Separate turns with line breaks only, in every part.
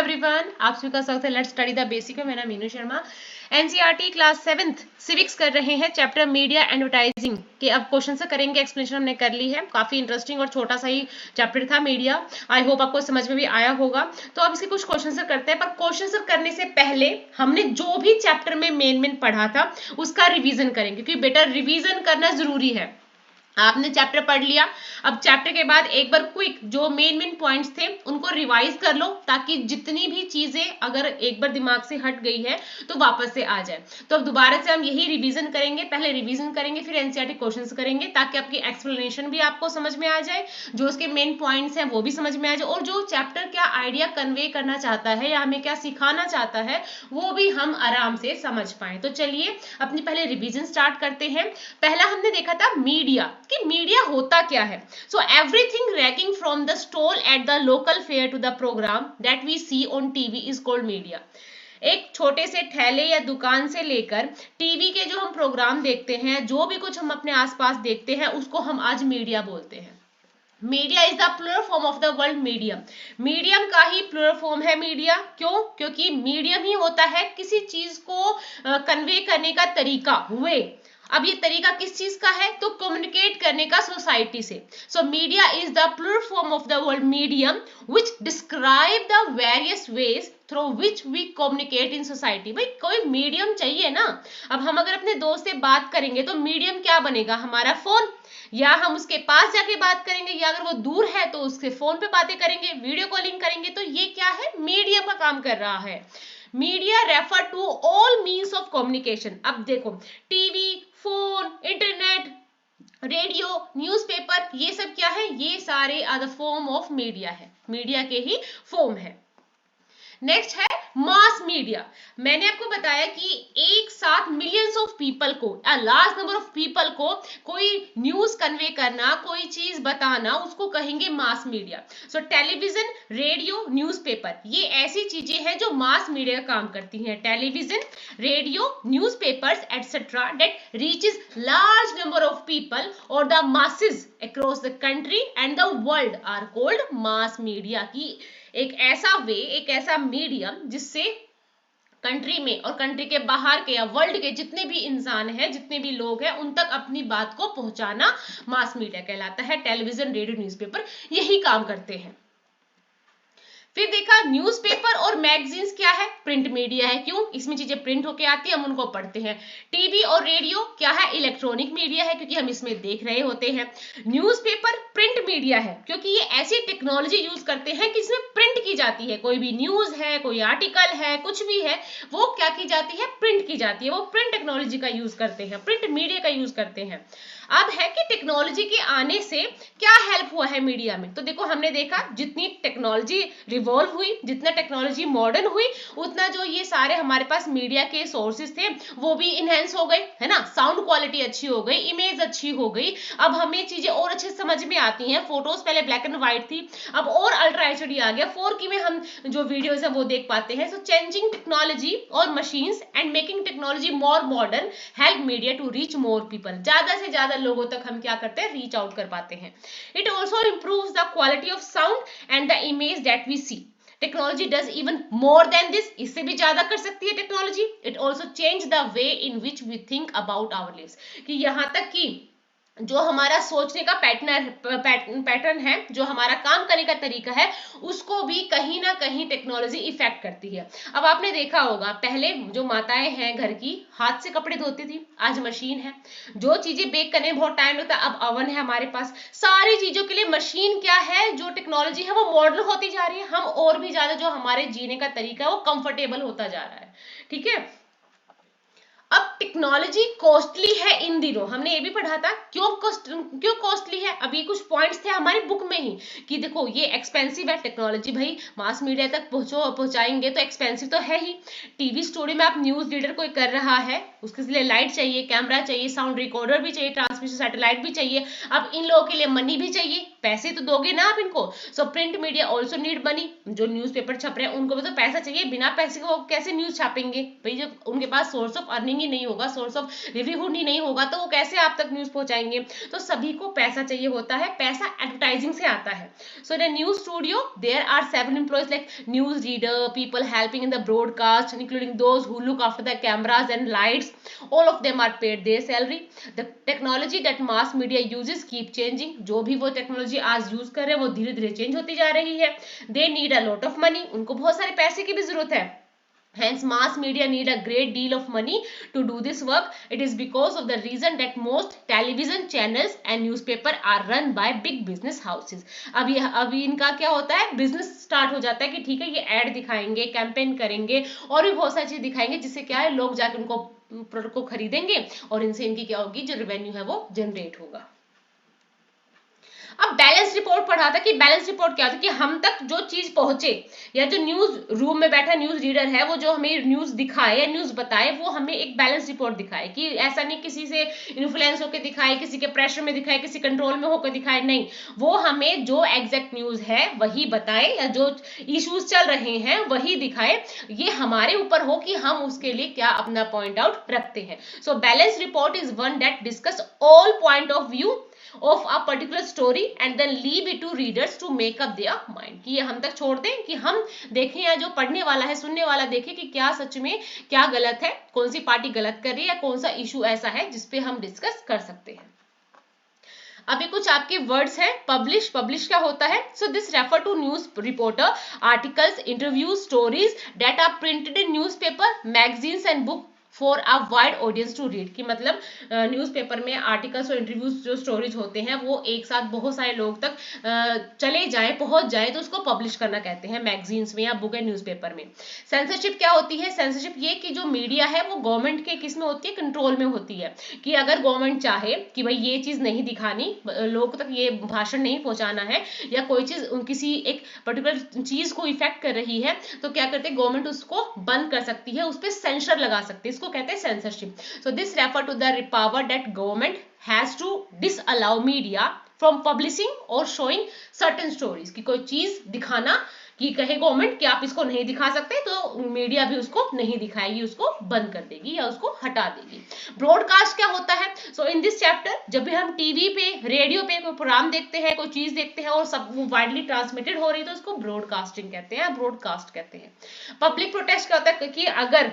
Everyone, आप सभी का स्वागत है लेट्स स्टडी द बेसिक में। मेरा Meenu Sharma NCERT class 7th civics कर रहे हैं। चैप्टर मीडिया एडवर्टाइजिंग के अब क्वेश्चन से करेंगे। एक्सप्लेनेशन हमने कर ली है। काफी इंटरेस्टिंग और छोटा सा ही चैप्टर था मीडिया। आई होप आपको समझ में भी आया होगा। तो अब इसके कुछ क्वेश्चन से करते हैं, पर क्वेश्चन करने से पहले हमने जो भी चैप्टर में मेन पढ़ा था उसका रिविजन करेंगे, क्योंकि बेटा रिविजन करना जरूरी है। आपने चैप्टर पढ़ लिया, अब चैप्टर के बाद एक बार क्विक जो मेन पॉइंट्स थे उनको रिवाइज कर लो, ताकि जितनी भी चीजें अगर एक बार दिमाग से हट गई है तो वापस से आ जाए। तो अब दोबारा से हम यही रिवीजन करेंगे। पहले रिवीजन करेंगे, फिर एनसीईआरटी क्वेश्चंस करेंगे, ताकि आपकी एक्सप्लेनेशन भी आपको समझ में आ जाए, जो उसके मेन पॉइंट्स हैं वो भी समझ में आ जाए, और जो चैप्टर क्या आइडिया कन्वे करना चाहता है या हमें क्या सिखाना चाहता है वो भी हम आराम से समझ पाए। तो चलिए अपनी पहले रिवीजन स्टार्ट करते हैं। पहला हमने देखा था मीडिया, कि मीडिया होता क्या है। So everything ranging from the stall at the local fair to the programme that we see on TV is called media. एक छोटे से ठेले या दुकान से लेकर टीवी के जो हम प्रोग्राम देखते हैं, जो भी कुछ हम अपने आसपास देखते हैं, उसको हम आज मीडिया बोलते हैं। Media is the plural form of the world medium. Medium का ही प्लूरल फॉर्म है मीडिया। क्यों? क्योंकि मीडियम ही होता है किसी चीज को कन्वे करने का तरीका, वे। अब ये तरीका किस चीज का है? तो कम्युनिकेट करने का सोसाइटी से। So media is the plural form of the word medium which describe the various ways through which we communicate in society. भाई कोई मीडियम चाहिए ना। अब हम अगर अपने दोस्त से बात करेंगे तो मीडियम क्या बनेगा? हमारा फोन, या हम उसके पास जाके बात करेंगे, या अगर वो दूर है तो उसके फोन पे बातें करेंगे, वीडियो कॉलिंग करेंगे। तो ये क्या है? मीडियम का काम कर रहा है। Media refer to all means of communication. अब देखो, TV, phone, internet, radio, newspaper, ये सब क्या है? ये सारे are the form of media है, मीडिया के ही फॉर्म है। नेक्स्ट है मास मीडिया। मैंने आपको बताया कि एक साथ मिलियंस ऑफ पीपल को, लार्ज नंबर ऑफ पीपल को कोई न्यूज कन्वे करना, कोई चीज बताना, उसको कहेंगे मास मीडिया। सो टेलीविजन, रेडियो, न्यूज़पेपर, ये ऐसी चीजें हैं जो मास मीडिया का काम करती हैं। Television, radio, newspapers etcetera that reaches large number of people और the masses across the country and the world are called mass media. की एक ऐसा वे, एक ऐसा मीडियम जिससे कंट्री में और कंट्री के बाहर के या वर्ल्ड के जितने भी इंसान हैं, जितने भी लोग हैं, उन तक अपनी बात को पहुंचाना मास मीडिया कहलाता है। टेलीविजन, रेडियो, न्यूज़पेपर यही काम करते हैं। फिर देखा न्यूज़पेपर और मैगजीन्स क्या है? प्रिंट मीडिया है। क्यों? इसमें चीजें प्रिंट होके आती है, हम उनको पढ़ते हैं। टीवी और रेडियो क्या है? इलेक्ट्रॉनिक मीडिया है, क्योंकि हम इसमें देख रहे होते हैं। न्यूज़पेपर प्रिंट मीडिया है, क्योंकि ये ऐसी टेक्नोलॉजी यूज करते हैं कि इसमें प्रिंट की जाती है। कोई भी न्यूज है, कोई आर्टिकल है, कुछ भी है, वो क्या की जाती है? प्रिंट की जाती है। वो प्रिंट टेक्नोलॉजी का यूज करते हैं, प्रिंट मीडिया का यूज करते हैं। अब है कि टेक्नोलॉजी के आने से क्या हेल्प हुआ है मीडिया में। तो देखो, हमने देखा जितनी टेक्नोलॉजी रिवॉल्व हुई, जितना टेक्नोलॉजी मॉडर्न हुई, उतना जो ये सारे हमारे पास मीडिया के सोर्सेज थे वो भी इनहेंस हो गए, है ना। साउंड क्वालिटी अच्छी हो गई, इमेज अच्छी हो गई। अब हमें चीजें और अच्छे समझ में आती हैं। फोटोज पहले ब्लैक एंड व्हाइट थी, अब और अल्ट्रा एचडी आ गया, 4K में हम जो वीडियोज है वो देख पाते हैं। सो चेंजिंग टेक्नोलॉजी और machines and making technology more modern help media to reach more people. ज्यादा से ज्यादा लोगों तक हम क्या करते हैं? रीच आउट कर पाते हैं। It also improves the quality of sound and the image that we see. Technology does even more than this, इससे भी ज्यादा कर सकती है technology. It also change the way in which we think about our lives, कि यहाँ तक कि जो हमारा सोचने का पैटर्न है, जो हमारा काम करने का तरीका है, उसको भी कहीं ना कहीं टेक्नोलॉजी इफेक्ट करती है। अब आपने देखा होगा, पहले जो माताएं हैं घर की, हाथ से कपड़े धोती थी, आज मशीन है। जो चीजें बेक करने में बहुत टाइम लगता है, अब अवन है हमारे पास। सारी चीजों के लिए मशीन क्या है? जो टेक्नोलॉजी है वो मॉडर्न होती जा रही है। हम और भी ज्यादा जो हमारे जीने का तरीका है वो कंफर्टेबल होता जा रहा है। ठीक है। अब टेक्नोलॉजी कॉस्टली है इन दिनों, हमने ये भी पढ़ा था। क्यों कॉस्टली है? अब ये कुछ पॉइंट्स थे हमारी बुक में ही, कि देखो ये एक्सपेंसिव है टेक्नोलॉजी। भाई मास मीडिया तक पहुंचाएंगे तो एक्सपेंसिव तो है ही। टीवी स्टूडियो में आप न्यूज रीडर कोई कर रहा है, उसके लिए लाइट चाहिए, कैमरा चाहिए, साउंड रिकॉर्डर भी चाहिए, ट्रांसमिशन सैटेलाइट भी चाहिए। अब इन लोगों के लिए मनी भी चाहिए, पैसे तो दोगे ना आप इनको। So print media also need money, जो न्यूज़पेपर छप रहे हैं उनको भी तो पैसा चाहिए, बिना पैसे के वो कैसे न्यूज़ छापेंगे भाई, जब उनके पास सोर्स ऑफ अर्निंग ही नहीं होगा, सोर्स ऑफ लिवलीहुड ही नहीं होगा, तो वो कैसे आप तक न्यूज़ पहुंचाएंगे। तो सभी को पैसा चाहिए होता है, पैसा एडवर्टाइजिंग से आता है। So in news studio there are 7 employees like news reader, people helping in the broadcast including those who look after the cameras and lights, all of them are paid their salary. The technology that mass media uses keep changing, जो भी वो technology आज use कर रहे हैं वो धीरे धीरे चेंज होती जा रही है। They need a lot of money, उनको बहुत सारे पैसे की भी जरूरत है। Hence, mass media need a great deal of money to do this work. It is because of the reason that most television channels and newspaper are run by big business houses. अभी इनका क्या होता है, business start हो जाता है कि ठीक है ये एड दिखाएंगे, कैंपेन करेंगे और भी बहुत सारी चीज दिखाएंगे, जिससे क्या है लोग जाकर उनको प्रोडक्ट को खरीदेंगे और इनसे इनकी क्या होगी, जो रेवेन्यू है वो जनरेट होगा। अब बैलेंस रिपोर्ट पढ़ा था कि बैलेंस रिपोर्ट क्या होता है कि हम तक जो चीज पहुंचे, या जो न्यूज रूम में बैठा न्यूज रीडर है वो जो हमें न्यूज दिखाए या न्यूज बताए, वो हमें एक बैलेंस रिपोर्ट दिखाए, कि ऐसा नहीं किसी से इन्फ्लुएंस होकर दिखाए, किसी के प्रेशर में दिखाए, किसी कंट्रोल में होकर दिखाए, नहीं, वो हमें जो एग्जैक्ट न्यूज है वही बताए, या जो इश्यूज चल रहे हैं वही दिखाए। ये हमारे ऊपर हो कि हम उसके लिए क्या अपना पॉइंट आउट रखते हैं। So balance report is one that discuss all point of view of a particular story and then leave it to readers to make up their mind, कि ये हम तक छोड़ दें कि हम देखें, या जो पढ़ने वाला है सुनने वाला देखे कि क्या सच में क्या गलत है, कौन सी पार्टी गलत कर रही है, कौन सा इशू ऐसा है जिसपे हम डिस्कस कर सकते हैं। अभी कुछ आपके वर्ड्स हैं। पब्लिश, पब्लिश क्या होता है? So this refer to news reporter articles, interviews, stories that are printed in newspaper, magazines and book for a wide audience to read, कि मतलब न्यूज़पेपर में आर्टिकल्स और इंटरव्यूज जो स्टोरीज होते हैं वो एक साथ बहुत सारे लोग तक चले जाए, पहुंच जाए, तो उसको पब्लिश करना कहते हैं मैगजीन्स में या बुक एंड न्यूज़पेपर में। सेंसरशिप क्या होती है? सेंसरशिप ये कि जो मीडिया है वो गवर्नमेंट के किस में होती है, कंट्रोल में होती है, कि अगर गवर्नमेंट चाहे कि भाई ये चीज नहीं दिखानी, लोगों तक ये भाषण नहीं पहुंचाना है, या कोई चीज किसी एक पर्टिकुलर चीज को इफेक्ट कर रही है, तो क्या करते हैं गवर्नमेंट उसको बंद कर सकती है, उस पर सेंसर लगा सकती है, इसको कहते हैं censorship. So this refer to the power that government has to disallow media from publishing और शोइंग सर्टेन स्टोरीज, कि कोई चीज दिखाना, कि कहे गवर्नमेंट कि आप इसको नहीं दिखा सकते, तो मीडिया भी उसको नहीं दिखाएगी, उसको बंद कर देगी या उसको हटा देगी। ब्रॉडकास्ट क्या होता है? सो इन दिस चैप्टर जब भी हम टीवी पे, रेडियो पे कोई प्रोग्राम देखते हैं, कोई चीज देखते हैं और सब वो वाइडली ट्रांसमिटेड हो रही है, तो उसको ब्रॉडकास्टिंग कहते हैं, ब्रॉडकास्ट कहते हैं। पब्लिक प्रोटेस्ट क्या होता है? कि अगर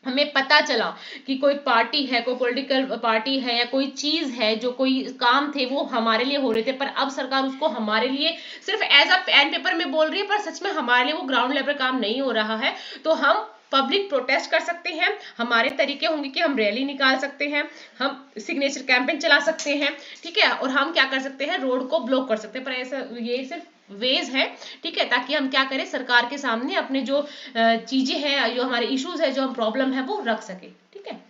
हमें पता चला कि कोई पार्टी है, कोई पॉलिटिकल पार्टी है, या कोई चीज है, जो कोई काम थे वो हमारे लिए हो रहे थे, पर अब सरकार उसको हमारे लिए सिर्फ एज अ पेन पेपर में बोल रही है, पर सच में हमारे लिए वो ग्राउंड लेवल काम नहीं हो रहा है, तो हम पब्लिक प्रोटेस्ट कर सकते हैं। हमारे तरीके होंगे कि हम रैली निकाल सकते हैं, हम सिग्नेचर कैंपेन चला सकते हैं, ठीक है, और हम क्या कर सकते हैं, रोड को ब्लॉक कर सकते हैं। पर ऐसा ये सिर्फ वेज है, ठीक है, ताकि हम क्या करें, सरकार के सामने अपने जो चीजें हैं, जो हमारे इश्यूज है, जो हम प्रॉब्लम है, वो रख सके, ठीक है।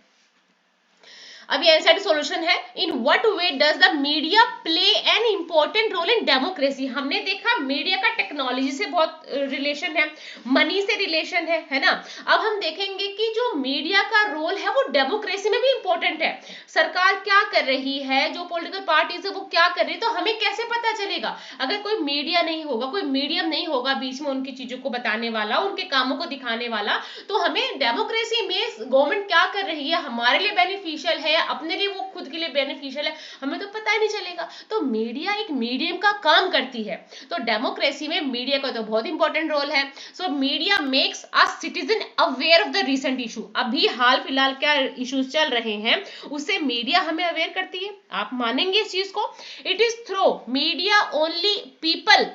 अब ये एनसीईआरटी सॉल्यूशन है। In what way does the media play an important role in democracy? हमने देखा मीडिया का टेक्नोलॉजी से बहुत रिलेशन है, मनी से रिलेशन है ना। अब हम देखेंगे कि जो मीडिया का रोल है वो डेमोक्रेसी में भी इंपॉर्टेंट है। सरकार क्या कर रही है, जो पॉलिटिकल पार्टीज है वो क्या कर रही है, तो हमें कैसे पता चलेगा? अगर कोई मीडिया नहीं होगा, कोई मीडियम नहीं होगा बीच में उनकी चीजों को बताने वाला, उनके कामों को दिखाने वाला, तो हमें डेमोक्रेसी में गवर्नमेंट क्या कर रही है, हमारे लिए बेनिफिशियल है, अपने लिए वो खुद के लिए बेनिफिशियल है, हमें तो पता ही नहीं चलेगा। तो मीडिया एक मीडियम का काम करती है, तो डेमोक्रेसी में मीडिया का तो बहुत इंपॉर्टेंट रोल है। So media makes a citizen aware of the recent issue, अभी हाल फिलहाल क्या इश्यूज चल रहे हैं उससे मीडिया हमें अवेयर करती है। आप मानेंगे इस चीज को? It is through media only people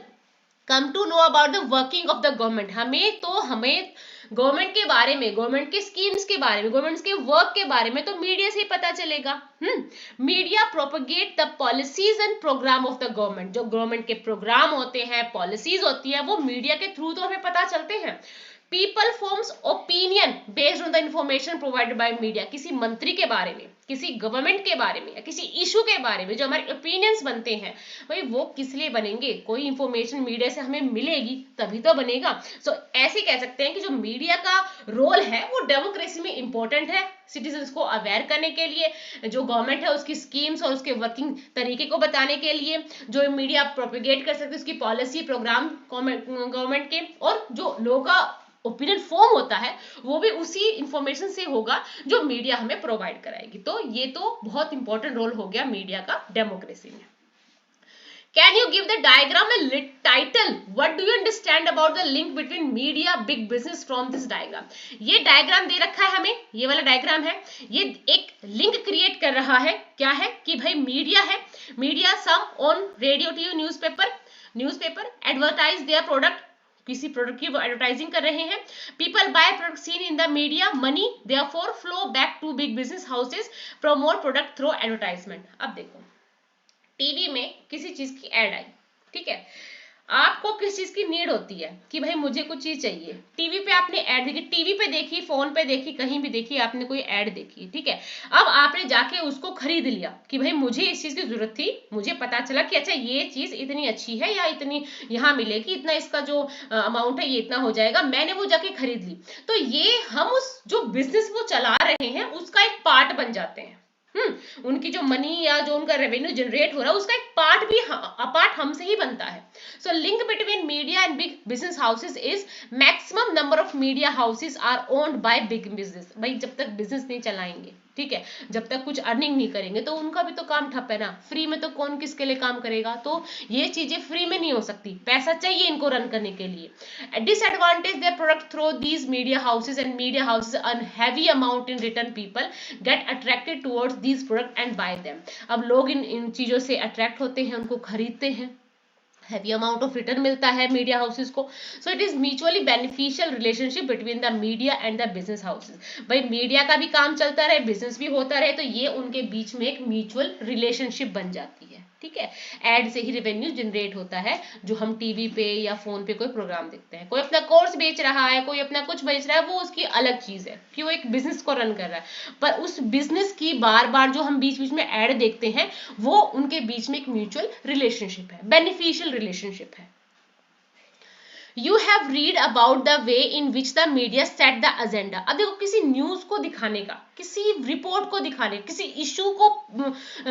come to know about the working of the government. हमें गवर्नमेंट के बारे में, गवर्नमेंट के स्कीम्स के बारे में, गवर्नमेंट के वर्क के बारे में तो मीडिया से ही पता चलेगा। Media propagate the policies and programme of the government, जो गवर्नमेंट के प्रोग्राम होते हैं, पॉलिसीज होती है, वो मीडिया के थ्रू तो हमें पता चलते हैं। People forms opinion based on the information provided by media. किसी मंत्री के बारे में, किसी गवर्नमेंट के बारे में या किसी इशू के बारे में जो हमारे ओपिनियंस बनते हैं, भाई वो किस लिए बनेंगे? कोई इंफॉर्मेशन मीडिया से हमें मिलेगी तभी तो बनेगा। सो ऐसे कह सकते हैं कि जो मीडिया का रोल है वो डेमोक्रेसी में इंपॉर्टेंट है, सिटीजन्स को अवेयर करने के लिए, जो गवर्नमेंट है उसकी स्कीम्स और उसके वर्किंग तरीके को बताने के लिए, जो मीडिया प्रोपेगेट कर सकते हैं उसकी पॉलिसी प्रोग्राम गवर्नमेंट के, और जो लोगों का ओपिनियन फॉर्म होता है वो भी उसी इंफॉर्मेशन से होगा जो मीडिया हमें प्रोवाइड कराएगी। तो ये तो बहुत इंपॉर्टेंट रोल हो गया मीडिया का डेमोक्रेसी में। Can you give the diagram a lit title? What do you understand about the link between media, big business from this diagram? ये डायग्राम दे रखा है हमें, ये वाला डायग्राम है, ये एक लिंक क्रिएट कर रहा है। क्या है कि भाई मीडिया है, media some on radio, TV, newspaper advertise their product, किसी प्रोडक्ट की वो एडवर्टाइजिंग कर रहे हैं। People buy product seen in the media, money therefore flow back to big business houses, promote product through advertisement. अब देखो, TV में किसी चीज की एड आई, ठीक है, आपको किस चीज की नीड होती है कि भाई मुझे कुछ चीज चाहिए, टीवी पे आपने ऐड देखी, टीवी पे देखी, फोन पे देखी, कहीं भी देखी, आपने कोई ऐड देखी, ठीक है, अब आपने जाके उसको खरीद लिया कि भाई मुझे इस चीज की जरूरत थी, मुझे पता चला कि अच्छा ये चीज इतनी अच्छी है या इतनी यहाँ मिलेगी, इतना इसका जो अमाउंट है ये इतना हो जाएगा, मैंने वो जाके खरीद ली। तो ये हम उस जो बिजनेस वो चला रहे हैं उसका एक पार्ट बन जाते हैं। उनकी जो मनी या जो उनका रेवेन्यू जनरेट हो रहा है उसका एक पार्ट भी पार्ट हमसे ही बनता है। So link between media and big business houses is maximum number of media houses are owned by big business. भाई जब तक बिजनेस नहीं चलाएंगे, ठीक है, जब तक कुछ अर्निंग नहीं करेंगे तो उनका भी तो काम ठप है ना, फ्री में तो कौन किसके लिए काम करेगा? तो ये चीजें फ्री में नहीं हो सकती, पैसा चाहिए इनको रन करने के लिए। Disadvantage their product through these media houses and media houses earn heavy amount in return, people get attracted towards these product and bye them. अब लोग इन चीजों से अट्रैक्ट होते हैं, उनको खरीदते हैं, हैवी अमाउंट ऑफ रिटर्न मिलता है मीडिया हाउसेस को। So it is mutually beneficial relationship between the media and the business houses. भाई मीडिया का भी काम चलता रहे, बिजनेस भी होता रहे, तो ये उनके बीच में एक म्यूचुअल रिलेशनशिप बन जाती है, ठीक है। एड से ही रेवेन्यू जनरेट होता है, जो हम टीवी पे या फोन पे कोई प्रोग्राम देखते हैं। कोई अपना कोर्स बेच रहा है, कोई अपना कुछ बेच रहा है, वो उसकी अलग चीज है कि वो एक बिजनेस को रन कर रहा है, पर उस बिजनेस की बार बार जो हम बीच बीच में एड देखते हैं वो उनके बीच में एक म्यूचुअल रिलेशनशिप है, बेनिफिशियल रिलेशनशिप है। You have read about the way in which the media set the agenda। अब देखो, किसी न्यूज को दिखाने का, किसी रिपोर्ट को दिखाने, किसी इशू को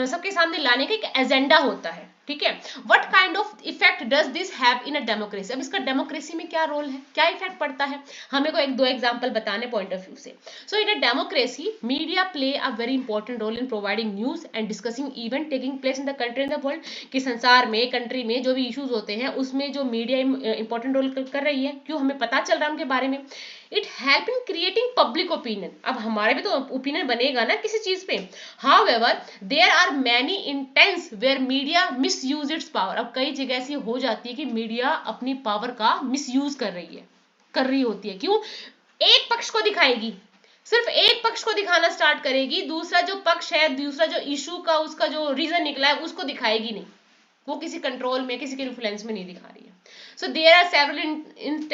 सबके सामने लाने का एक एजेंडा होता है, ठीक है। What kind of effect does this have in a democracy? अब इसका डेमोक्रेसी में क्या रोल है, क्या इफेक्ट पड़ता है? हमें को एक दो एग्जांपल बताने पॉइंट ऑफ व्यू से। So in a democracy media play a very important role in providing news and discussing event taking place in the country in the world. कि संसार में, कंट्री में जो भी इश्यूज होते हैं उसमें जो मीडिया इंपॉर्टेंट रोल कर रही है, क्यों? हमें पता चल रहा है उनके बारे में। It help in creating public opinion. अब हमारे भी तो ओपिनियन बनेगा ना किसी चीज पे। However there are many instances where media misuse its power. अब कई जगह ऐसी हो जाती है कि मीडिया अपनी पावर का मिसयूज कर रही होती है। क्यों? एक पक्ष को दिखाएगी, सिर्फ एक पक्ष को दिखाना स्टार्ट करेगी, दूसरा जो पक्ष है, दूसरा जो इशू का उसका जो रीजन निकला है उसको दिखाएगी नहीं, वो किसी कंट्रोल में, किसी के इन्फ्लुएंस में नहीं दिखा रही है। So there are several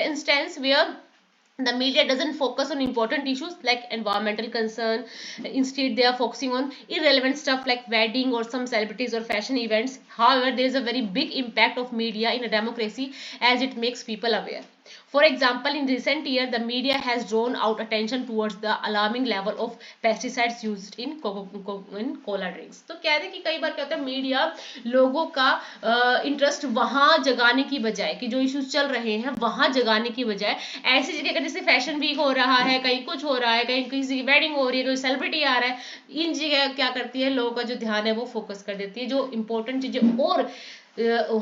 instance where the media doesn't focus on important issues like environmental concern. Instead they are focusing on irrelevant stuff like wedding or some celebrities or fashion events. However, there is a very big impact of media in a democracy as it makes people aware. For example, in recent years the media has drawn out attention towards the alarming level of pesticides used in cola drinks. तो क्या है कि कई बार क्या होता है, media लोगों का इंटरेस्ट वहां जगाने की बजाय, कि जो इश्यूज चल रहे हैं वहां जगाने की बजाय, ऐसी जगह जैसे फैशन वीक हो रहा है, कहीं कुछ हो रहा है, कहीं किसी की वेडिंग हो रही है, कोई सेलिब्रिटी आ रहा है, इन जगह क्या करती है, लोगों का जो ध्यान है वो फोकस कर देती है, जो इंपॉर्टेंट चीजें और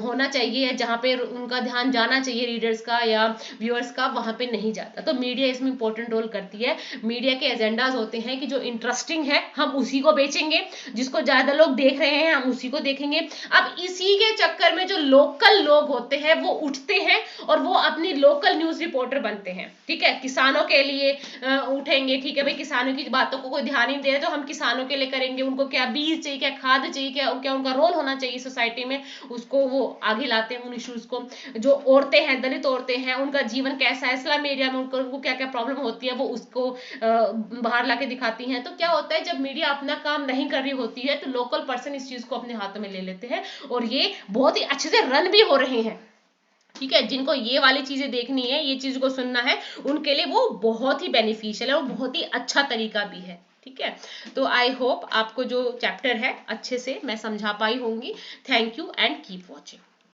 होना चाहिए, जहां पे उनका ध्यान जाना चाहिए रीडर्स का या व्यूअर्स का, वहां पे नहीं जाता। तो मीडिया इसमें इंपॉर्टेंट रोल करती है। मीडिया के एजेंडाज होते हैं कि जो इंटरेस्टिंग है हम उसी को बेचेंगे, जिसको ज्यादा लोग देख रहे हैं हम उसी को देखेंगे। अब इसी के चक्कर में जो लोकल लोग होते हैं वो उठते हैं और वो अपनी लोकल न्यूज रिपोर्टर बनते हैं, ठीक है। किसानों के लिए उठेंगे, ठीक है भाई, किसानों की बातों को कोई ध्यान नहीं दे रहे तो हम किसानों के लिए करेंगे, उनको क्या बीज चाहिए, क्या खाद चाहिए, क्या उनका रोल होना चाहिए सोसाइटी में, उस उसको वो आगे लाते हैं, उन इश्यूज को। जो औरतें हैं, दलित औरतें हैं, उनका जीवन कैसा है, स्लम एरिया में उनको क्या क्या प्रॉब्लम होती है, वो उसको बाहर लाके दिखाती हैं। तो क्या होता है, जब मीडिया अपना काम नहीं कर रही होती है तो लोकल पर्सन इस चीज को अपने हाथों में ले लेते हैं, और ये बहुत ही अच्छे से रन भी हो रहे हैं। ठीक है, जिनको ये वाली चीजें देखनी है, ये चीज को सुनना है, उनके लिए वो बहुत ही बेनिफिशियल है और बहुत ही अच्छा तरीका भी है। ठीक है, तो आई होप आपको जो चैप्टर है अच्छे से मैं समझा पाई होंगी। Thank you and keep watching.